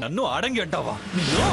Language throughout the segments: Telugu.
నన్ను ఆడంగి అంటావా నిన్ను?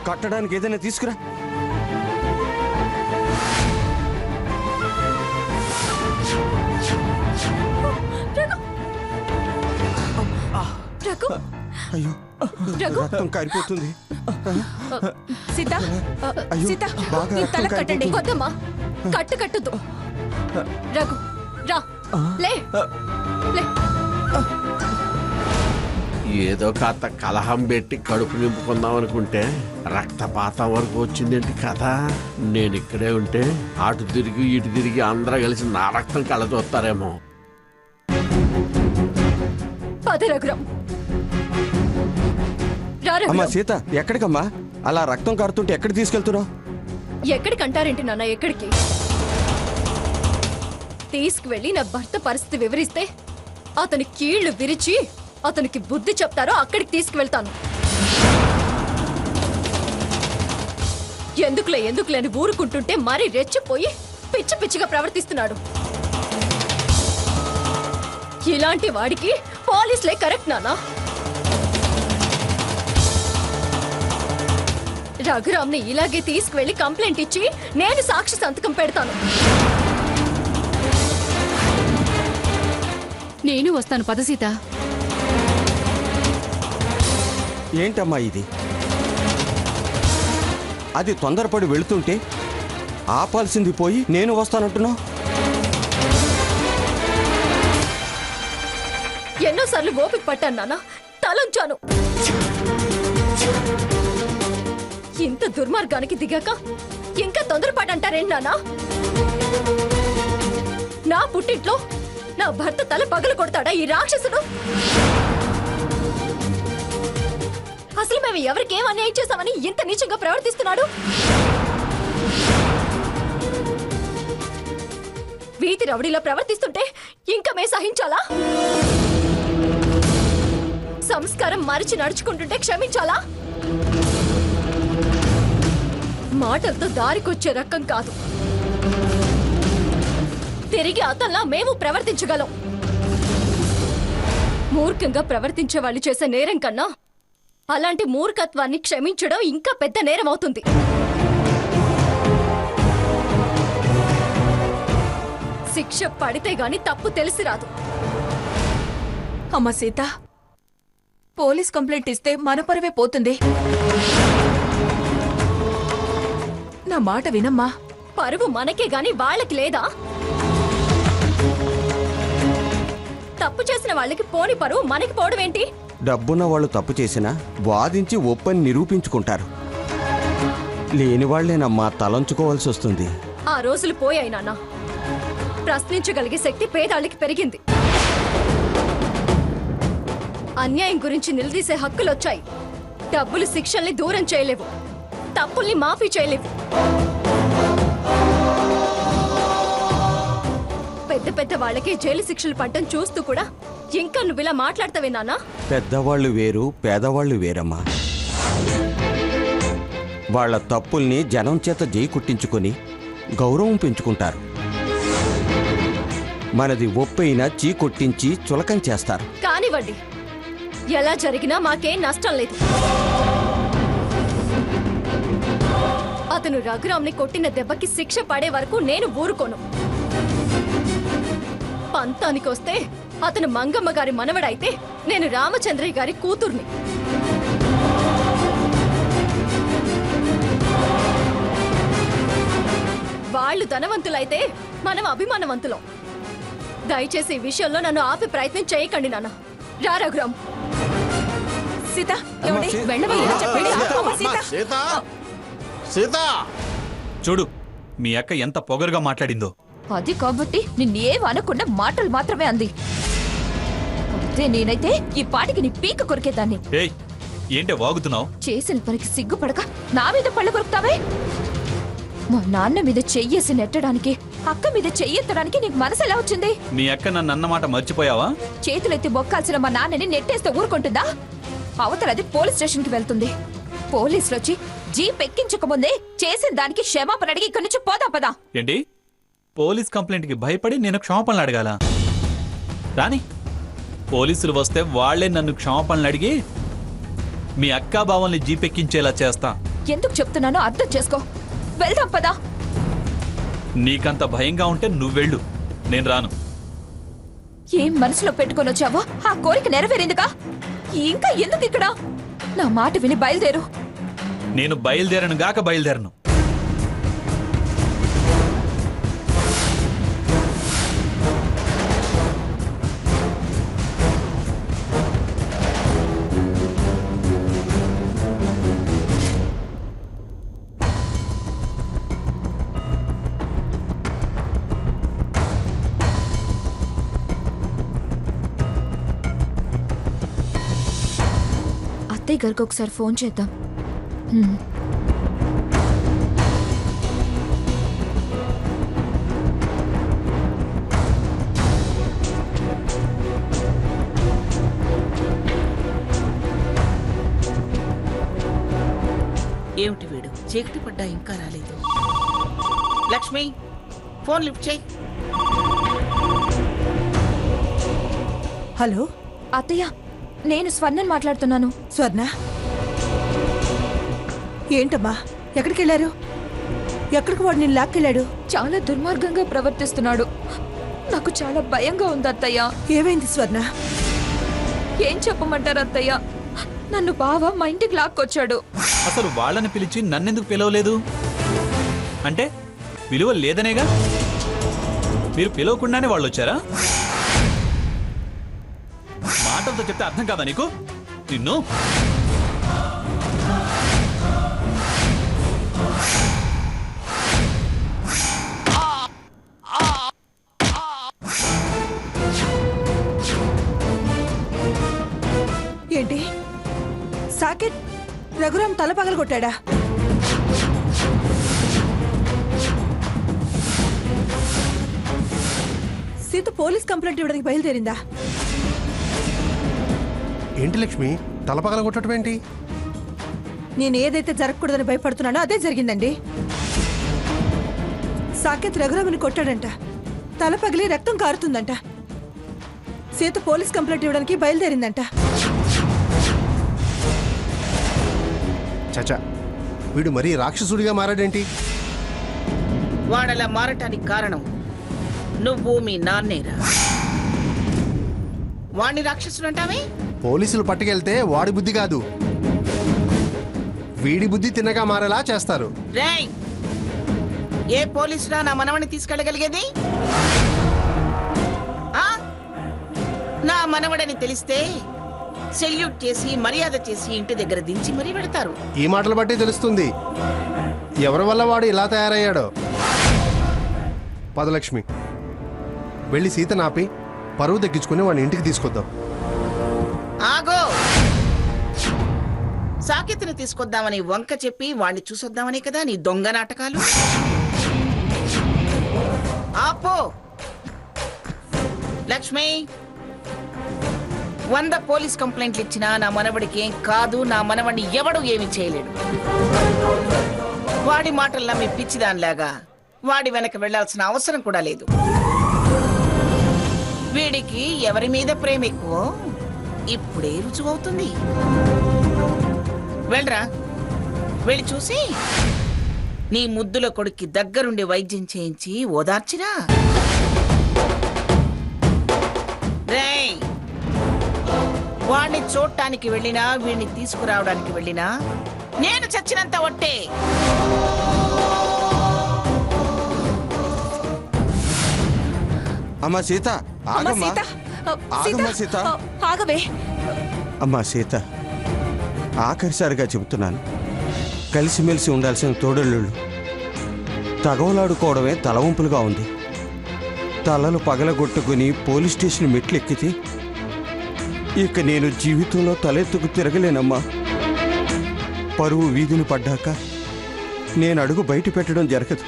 కట్టడానికి ఏదైనా తీసుకురా. అయ్యో రక్తం కారిపోతుంది. సీత సీత తల కట్టండి. వద్దమ్మా, కట్టద్దు. రఘు రా, లే. ఏదో కాస్త కలహం పెట్టి కడుపు నింపుకుందాం అనుకుంటే రక్తపాతం వరకు వచ్చిందేంటి కదా. నేను ఇక్కడే ఉంటే అటు తిరిగి ఇటు తిరిగి అందరూ కలిసి నా రక్తం కళ్ళతోస్తారేమో. అమ్మా సీత, ఎక్కడికమ్మా? అలా రక్తం కారుతుంటే ఎక్కడికి తీసుకెళ్తున్నావు? ఎక్కడికంటారేంటి నాన్న? ఎక్కడికి తీసుకువెళ్ళి నా భర్త పరిస్థితి వివరిస్తే అతని కీళ్లు విరిచి అతనికి బుద్ధి చెప్తారో అక్కడికి తీసుకువెళ్తాను. ఎందుకులే అని ఊరుకుంటుంటే మరీ రెచ్చిపోయి పిచ్చి పిచ్చిగా ప్రవర్తిస్తున్నాడు. ఇలాంటి వాడికి పోలీసులే కరెక్ట్ నానా. రఘురామ్ని ఇలాగే తీసుకువెళ్లి కంప్లైంట్ ఇచ్చి నేను సాక్షి సంతకం పెడతాను. నేను వస్తాను పద సీత. ఏంటమ్మా ఇది? అది తొందరపడి వెళుతుంటే ఆపాల్సింది పోయి నేను వస్తానంటున్నావు. ఎన్నోసార్లు ఓపిక పట్టాను నాన్న, తలంచాను. ఇంత దుర్మార్గానికి దిగాక ఇంకా తొందరపాటు అంటారేంటి నాన్న? నా పుట్టింట్లో నా భర్త తల పగలు కొడతాడా ఈ రాక్షసుడు? అసలు మేము ఎవరికేం అన్యాయం చేశామని ఇంత నీచంగా ప్రవర్తిస్తున్నాడు? వీధి రౌడీలో ప్రవర్తిస్తుంటే ఇంకా మే సహించాలా? సంస్కారం మరిచి నడుచుకుంటుంటే క్షమించాలా? మాటలతో దారికొచ్చే రకం కాదు. తిరిగి అతల్లా మేము ప్రవర్తించగలం. మూర్ఖంగా ప్రవర్తించే వాళ్ళు చేసే నేరం కన్నా అలాంటి మూర్ఖత్వాన్ని క్షమించడం ఇంకా పెద్ద నేరం అవుతుంది. శిక్ష పడితే గాని తప్పు తెలిసి రాదు. అమ్మ సీత, పోలీస్ కంప్లైంట్ ఇస్తే మన పరువే పోతుంది. నా మాట వినమ్మా. పరువు మనకే గాని వాళ్ళకి లేదా? తప్పు చేసిన వాళ్ళకి పోని పరువు మనకి పోవడం ఏంటి? డబ్బున్న వాళ్ళు తప్పు చేసినా వాదించి ఒప్పని నిరూపించుకుంటారు. లేని వాళ్లేనమ్మా తలంచుకోవాల్సి వస్తుంది. ఆ రోజులు పోయాయి నాన్న. ప్రశ్నించగలిగే శక్తి పేదాళ్ళకి పెరిగింది. అన్యాయం గురించి నిలదీసే హక్కులొచ్చాయి. డబ్బులు శిక్షల్ని దూరం చేయలేవు, తప్పుల్ని మాఫీ చేయలేవు. పెద్ద పెద్ద వాళ్ళకి జైలు శిక్షలు పడ్డం చూస్తూ కూడా ఇంకా నువ్విలా మాట్లాడతావే నాన్న? పెద్దవాళ్ళు వేరు, పేదవాళ్ళు వేరమ్మా. వాళ్ళ తప్పుల్ని జనం చేత జై కుట్టించుకొని గౌరవం పెంచుకుంటారు. మనది ఒప్పైనా చీ కొట్టించి చులకం చేస్తారు. కానివ్వండి, ఎలా జరిగినా మాకేం నష్టం లేదు. అతను రఘురామ్ని కొట్టిన దెబ్బకి శిక్ష పడే వరకు నేను ఊరుకోను. పంతానికొస్తే అతను మంగమ్మ గారి మనవడైతే నేను రామచంద్రయ్య గారి కూతుర్ని. వాళ్ళు ధనవంతులైతే మనం అభిమానవంతులం. దయచేసి ఈ విషయంలో నన్ను ఆపే ప్రయత్నం చేయకండి నాన్న. రా రఘురామ్. సీత ఏమండి? వెళ్ళవయ్యా, చెప్పండి. అమ్మ, సీత. సీత సీత చూడు మీ అక్క ఎంత పొగరుగా మాట్లాడిందో. అది కాబట్టి నిన్నేం అనకుండా మాటలు మాత్రమే అంది. అదే నేనైతే ఈ పాటికి నీ పీక కొరికేదాన్ని. ఏయ్ ఏంటే వాగుతున్నావు? చేసిన పనికి సిగ్గుపడక నా మీద పళ్ళు కొరుకుతావే? మా నాన్న మీద చెయ్యేసి నెట్టడానికి, అక్క మీద చెయ్యెత్తడానికి నీకు మనసు ఎలా వచ్చింది? మీ అక్క నన్ను అన్నమాట మర్చిపోయావా? చేతులెత్తి బొక్కాల్సిన మా నాన్నని నెట్టేస్తే ఊరుకుంటుందా? అవతలది పోలీస్ స్టేషన్ కి వెళ్తుంది. పోలీసులు వచ్చి జీప్ ఎక్కించకముందే చేసిన దానికి క్షమాపణ అడిగి ఇక్కడి నుంచి పోదాం పదా. ఏంటి పోలీస్ కంప్లైంట్ కి భయపడి నేను క్షమాపణలు అడగాల? రాని పోలీసులు వస్తే వాళ్లే నన్ను క్షమాపణలు అడిగి మీ అక్కా బావల్ని జీపెక్కించేలా చేస్తా. ఎందుకు చెప్తున్నానో అర్థం చేసుకో. వెళ్దాం పదా. నీకంత భయంగా ఉంటే నువ్వెళ్ళు, నేను రాను. ఏం మనసులో పెట్టుకొని వచ్చావో ఆ కోరిక నెరవేరిందిగా. ఇంకా ఎందుకు ఇక్కడ? నా మాట విని బయలుదేరు. నేను బయలుదేరను గాక బయలుదేరను. అత్తయ్య గారికి ఒకసారి ఫోన్ చేద్దాం. ఏమిటి వీడు చీకటి పడ్డా ఇంకా రాలేదు? లక్ష్మి ఫోన్ లిఫ్ట్ చేయి. హలో అత్తయ్య, నేను స్వర్ణని మాట్లాడుతున్నాను. స్వర్ణ, ఏంటమ్మా? ఎక్కడికి వెళ్ళారు? ఎక్కడికి వాడు నేను లాక్కెళ్ళాడు? చాలా దుర్మార్గంగా ప్రవర్తిస్తున్నాడు. నాకు చాలా భయంగా ఉంది అత్తయ్య. ఏమైంది స్వర్ణ? ఏం చెప్పమంటారు అత్తయ్య? నన్ను బావ మా ఇంటికి లాక్కొచ్చాడు. అసలు వాళ్ళని పిలిచి నన్నెందుకు పిలవలేదు? అంటే విలువ లేదనేగా? మీరు పిలవకుండానే వాళ్ళు వచ్చారా? మాటలతో చెప్తే అర్థం కాదా నీకు? నిన్ను ఏంటి? సాకెట్ రఘురామ్ తల పగలు కొట్టాడా? సీత పోలీస్ కంప్లైంట్ ఇవ్వడానికి బయలుదేరిందా? ఏంటి లక్ష్మి, తలపగల కొట్టడం ఏంటి? నేను ఏదైతే జరగకూడదని భయపడుతున్నానో అదే జరిగిందండి. సాకేత్ రఘురాముని కొట్టాడంట. తల పగిలి రక్తం కారుతుందంట. సీత పోలీస్ కంప్లైంట్ ఇవ్వడానికి బయలుదేరిందంట. చచా, వీడు మరీ రాక్షసుడిగా మారాడేంటి? వాడలా మారటానికి కారణం నువ్వు మీ నాన్నేరా. వాణ్ణి రాక్షసుడు అంటావే? పోలీసులు పట్టుకెళ్తే వాడి బుద్ధి కాదు, వీడి బుద్ధి తిన్నగా మారేలా చేస్తారు. రేయ్, ఏ పోలీసురా నా మనవణ్ణి తీసుకెళ్ళగలిగేది? ఆ? నా మనవడని తెలిస్తే సెల్యూట్ చేసి మర్యాద చేసి ఇంటి దగ్గర దించి మరీ పెడతారు. ఈ మాటలు బట్టి తెలుస్తుంది ఎవరి వల్ల వాడు ఇలా తయారయ్యాడో. పదలక్ష్మి, వెళ్ళి సీత నాపి పరువు దక్కించుకుని వాడిని ఇంటికి తీసుకొద్దాం. ఆగో! సాకేతిని తీసుకొద్దామని వంక చెప్పి వాణ్ణి చూసొద్దామని కదా నీ దొంగ నాటకాలు. ఆపో లక్ష్మి, 100 పోలీస్ కంప్లైంట్లు ఇచ్చినా నా మనవడికి ఏం కాదు. నా మనవడిని ఎవడు ఏమి చేయలేడు. వాడి మాటలు నమ్మి పిచ్చిదానిలాగా వాడి వెనక వెళ్లాల్సిన అవసరం కూడా లేదు. వీడికి ఎవరి మీద ప్రేమ ఎక్కువ ఇప్పుడే రుజువవుతుంది. వెళ్ళరా, వెళ్ళి చూసి నీ ముద్దుల కొడుక్కి దగ్గరుండి వైద్యం చేయించి ఓదార్చిరా. రేయ్, వాణ్ణి చూడటానికి వెళ్ళినా వీణ్ణి తీసుకురావడానికి వెళ్ళినా నేను చచ్చినంత ఒట్టే. అమ్మా సీత అమ్మా ఆగమ్మా సీత ఆగమ్మా సీత ఆగవే. అమ్మా సీత ఆఖరిసారిగా చెబుతున్నాను, కలిసిమెలిసి ఉండాల్సిన తోడళ్ళు తగవలాడుకోవడమే తలవంపులుగా ఉంది. తలలు పగలగొట్టుకుని పోలీస్ స్టేషన్ మెట్లు ఎక్కితే ఇక నేను జీవితంలో తలెత్తుకు తిరగలేనమ్మా. పరువు వీధిని పడ్డాక నేను అడుగు బయట పెట్టడం జరగదు.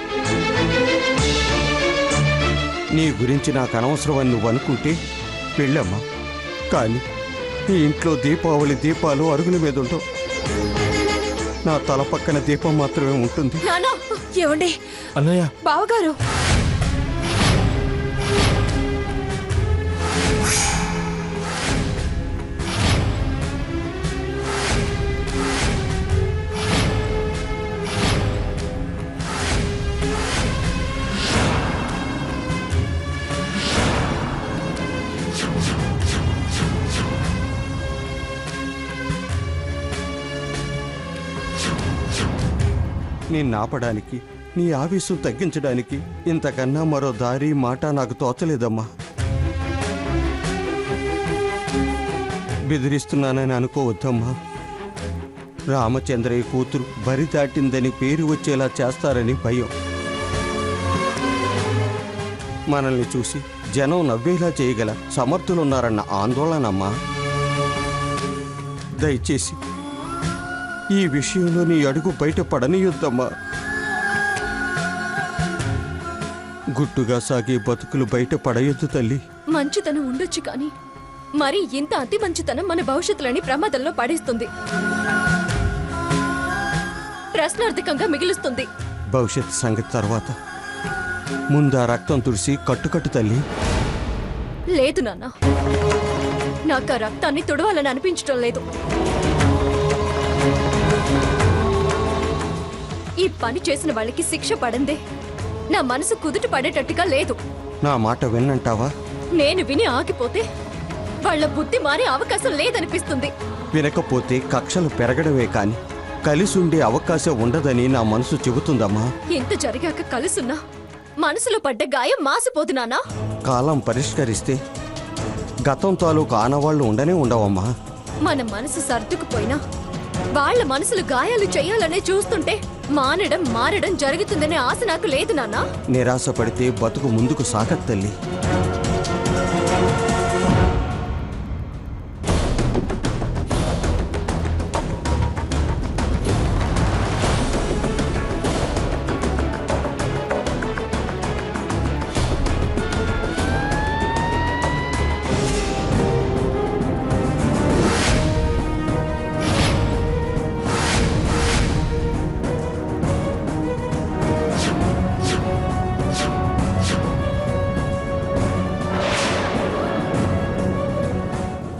నీ గురించి నాకు అనవసరం అని నువ్వు అనుకుంటే వెళ్ళమ్మా. కానీ ఈ ఇంట్లో దీపావళి దీపాలు అరుగుల మీద ఉండవు. నా తల పక్కన దీపం మాత్రమే ఉంటుంది. నానా ఏమండి అన్నయ్య బావగారు, నిన్ను ఆపడానికి, నీ ఆవేశం తగ్గించడానికి ఇంతకన్నా మరో దారి మాట నాకు తోచలేదమ్మా. బెదిరిస్తున్నానని అనుకోవద్దమ్మా. రామచంద్రయ్య కూతురు బరి దాటిందని పేరు వచ్చేలా చేస్తారని భయం. మనల్ని చూసి జనం నవ్వేలా చేయగల సమర్థులున్నారన్న ఆందోళనమ్మా. దయచేసి ఈ విషయంలో నీ అడుగు బయట పడనీయొద్దమ్మా. గుట్టుగా సాగే బతుకులు బయట పడయొద్దు తల్లి. మంచితనం ఉండొచ్చు కానీ మరి ఇంత అతి మంచితనం మన భవిష్యత్తులని ప్రమాదంలో పడేస్తుంది, ప్రశ్నార్థకంగా మిగిలిస్తుంది. భవిష్యత్ సంగతి తర్వాత ముందు ఆ రక్తం తుడిసి కట్టుకట్టు తల్లి. లేదు నాన్న, నాకు ఆ రక్తాన్ని తుడవాలని అనిపించడం లేదు. ఈ పని చేసిన వాళ్ళకి శిక్ష పడందే నా మనసు కుదుట పడేటట్టుగా లేదు. నా మాట విన్నంటావా? నేను విని ఆగిపోతే వాళ్ళ బుద్ధి మారే అవకాశం లేదనిపిస్తుంది. వినకపోతే కక్షలు పెరగడమే కాని కలిసి ఉండే అవకాశం ఉండదని నా మనసు చెబుతుందమ్మా. ఎంత జరిగాక కలుసున్నా మనసులో పడ్డ గాయం మాసిపోతున్నానా? కాలం పరిష్కరిస్తే గతం తాలూకు ఆనవాళ్లు ఉండనే ఉండవమ్మా. మన మనసు సర్దుకుపోయినా వాళ్ళ మనసులు గాయాలు చేయాలనే చూస్తుంటే మానడం మారడం జరుగుతుందనే ఆశ నాకు లేదు నాన్నా. నిరాశ పడితే బతుకు ముందుకు సాగదు తల్లి.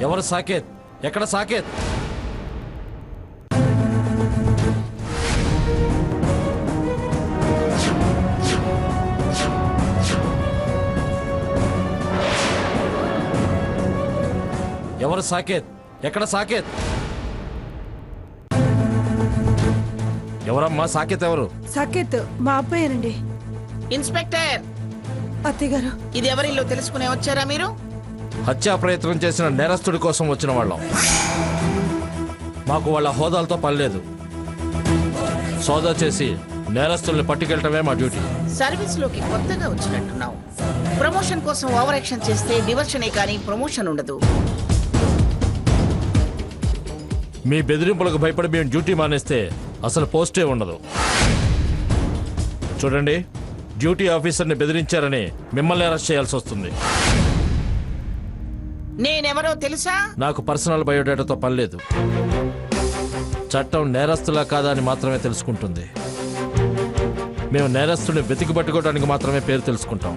ఎవరు సాకేత్? ఎక్కడ సాకేత్? ఎవరు సాకేత్? ఎక్కడ సాకేత్? ఎవరమ్మా సాకేత్? ఎవరు? సాకేత్ మా అబ్బాయేనండి. ఇన్స్పెక్టర్, అత్తయ్య గారు, ఇది ఎవరిల్లో తెలుసుకునే వచ్చారా మీరు? హత్యా ప్రయత్నం చేసిన నేరస్తుడి కోసం వచ్చిన వాళ్ళం. మాకు వాళ్ళ హోదాలతో పని లేదు. సోదా చేసి నేరస్తుల్ని పట్టుకెళ్ళటమే మా డ్యూటీ. సర్వీస్ లోకి కొత్తగా వచ్చినట్టున్నావు. ప్రమోషన్ కోసం ఓవర్ యాక్షన్ చేస్తే డివర్షనే కానీ ప్రమోషన్ ఉండదు. మీ బెదిరింపులకు భయపడి మేము డ్యూటీ మానేస్తే అసలు పోస్టే ఉండదు. చూడండి, డ్యూటీ ఆఫీసర్ని బెదిరించారని మిమ్మల్ని అరెస్ట్ చేయాల్సి వస్తుంది. నేనెవరో తెలుసా? నాకు పర్సనల్ బయోడేటాతో పని లేదు. చట్టం నేరస్తులా కాదా అని మాత్రమే తెలుసుకుంటుంది. మేము నేరస్తుని వెతికి పట్టుకోవడానికి మాత్రమే పేరు తెలుసుకుంటాం.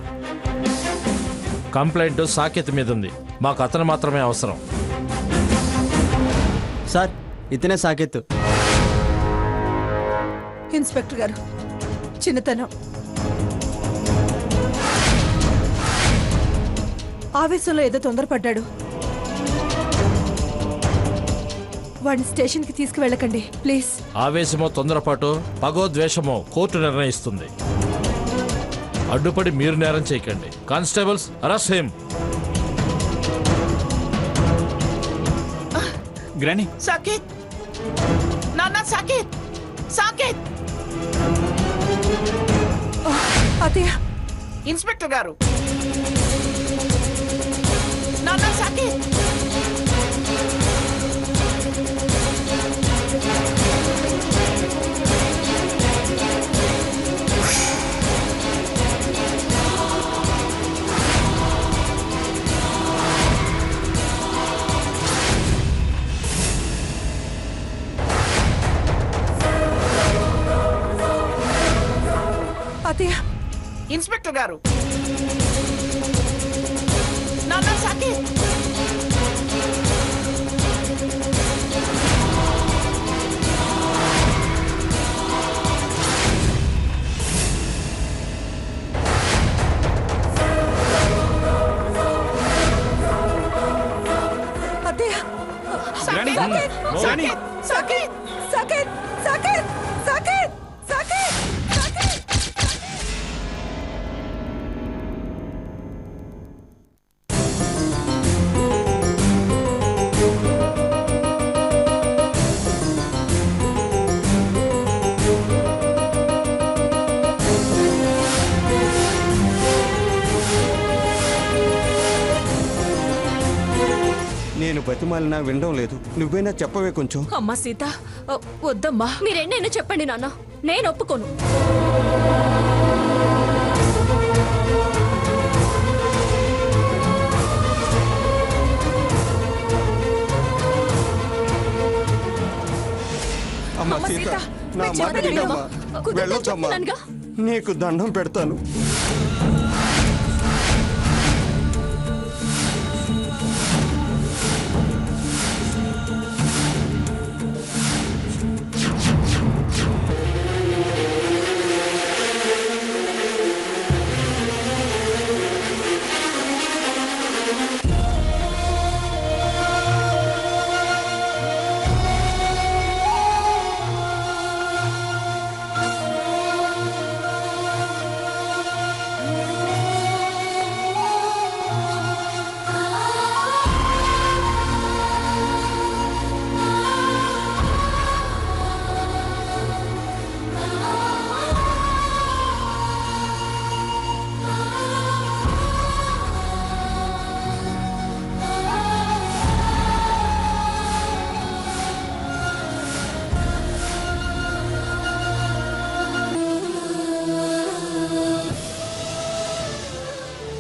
కంప్లైంట్ సాకేత్ మీద ఉంది. మాకు అతను మాత్రమే అవసరం. సార్, ఇతనే సాకేత్. ఇన్స్పెక్టర్ గారు, చిన్నతనం, ఆవేశంలో ఏదో తొందరపడ్డాడు. వాడిని స్టేషన్కి తీసుకువెళ్ళకండి ప్లీజ్. ఆవేశమో తొందరపాటు పగో ద్వేషమో కోర్టు నిర్ణయిస్తుంది. అడ్డుపడి మీరు నేరం చేయకండి. Constables arrest him. గ్రాని సాకేత్, నాన్న సాకేత్, సాకేత్. అత్తయ్య, ఇన్స్పెక్టర్ గారు, నాన్న సాకేత్. అత్తయ్య, ఇన్స్పెక్టర్ గారు, నాన్న సాకేత్. అత్తయ్య, గ్రాని సాకేత్, గ్రాని సాకేత్, సాకేత్, సాకేత్, సాకేత్, సాకేత్, సాకేత్. నేను బతిమాలినా వినడం లేదు. నువ్వైనా చెప్పవే కొంచెం. అమ్మా సీత, వద్దమ్మా. మీరెన్నైనా చెప్పండి నాన్న, నేను ఒప్పుకోను. అమ్మ అమ్మ సీత, సీత, నా నేను మాట చెప్పేది వినమ్మా. కుదరదు వెళ్ళొద్దమ్మా. చెప్తున్నానుగా. నీకు దండం పెడతాను.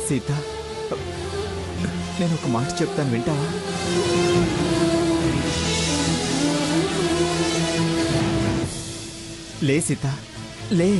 సీత, నేను ఒక మాట చెప్తాను, వింటావా? లే సీత, లే.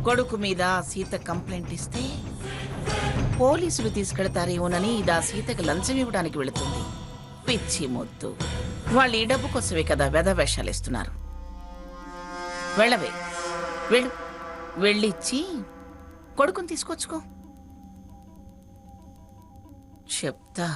కొడుకు మీద సీత కంప్లైంట్ ఇస్తే పోలీసులు తీసుకెడతారేమోనని ఇది ఆ సీతకు లంచం ఇవ్వడానికి వెళుతుంది. పిచ్చి మొద్దు. వాళ్ళు ఈ డబ్బు కోసమే కదా వేషాలు ఇస్తున్నారు. వెళ్ళవే, వెళ్ళు. వెళ్ళిచ్చి కొడుకుని తీసుకొచ్చుకో. చెప్తా.